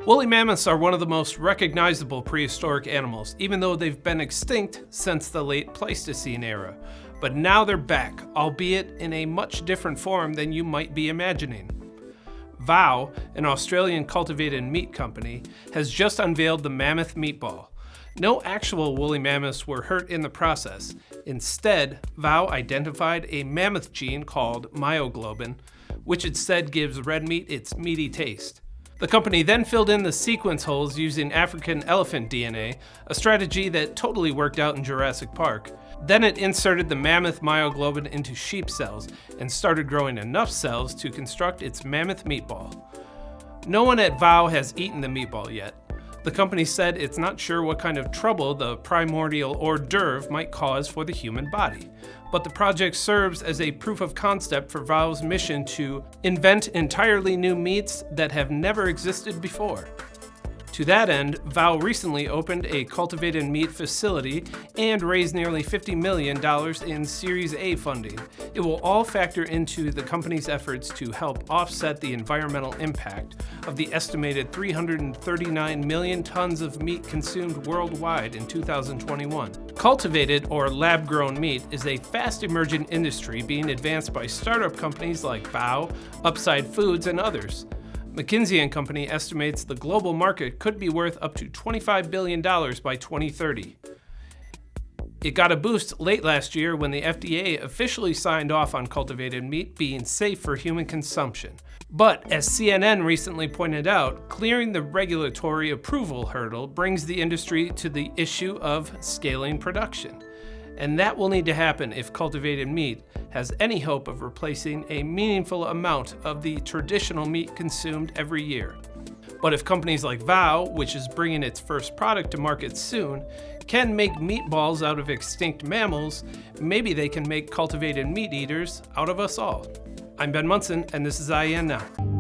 Woolly mammoths are one of the most recognizable prehistoric animals, even though they've been extinct since the late Pleistocene era. But now they're back, albeit in a much different form than you might be imagining. Vow, an Australian cultivated meat company, has just unveiled the Mammoth Meatball. No actual woolly mammoths were hurt in the process. Instead, Vow identified a mammoth gene called myoglobin, which it said gives red meat its meaty taste. The company then filled in the sequence holes using African elephant DNA, a strategy that totally worked out in Jurassic Park. Then it inserted the mammoth myoglobin into sheep cells and started growing enough cells to construct its mammoth meatball. No one at Vow has eaten the meatball yet. The company said it's not sure what kind of trouble the primordial hors d'oeuvre might cause for the human body, but the project serves as a proof of concept for Vow's mission to invent entirely new meats that have never existed before. To that end, Vow recently opened a cultivated meat facility and raised nearly $50 million in Series A funding. It will all factor into the company's efforts to help offset the environmental impact of the estimated 339 million tons of meat consumed worldwide in 2021. Cultivated, or lab-grown meat, is a fast-emerging industry being advanced by startup companies like Vow, Upside Foods, and others. McKinsey & Company estimates the global market could be worth up to $25 billion by 2030. It got a boost late last year when the FDA officially signed off on cultivated meat being safe for human consumption. But as CNN recently pointed out, clearing the regulatory approval hurdle brings the industry to the issue of scaling production. And that will need to happen if cultivated meat has any hope of replacing a meaningful amount of the traditional meat consumed every year. But if companies like Vow, which is bringing its first product to market soon, can make meatballs out of extinct mammals, maybe they can make cultivated meat eaters out of us all. I'm Ben Munson, and this is IEN Now.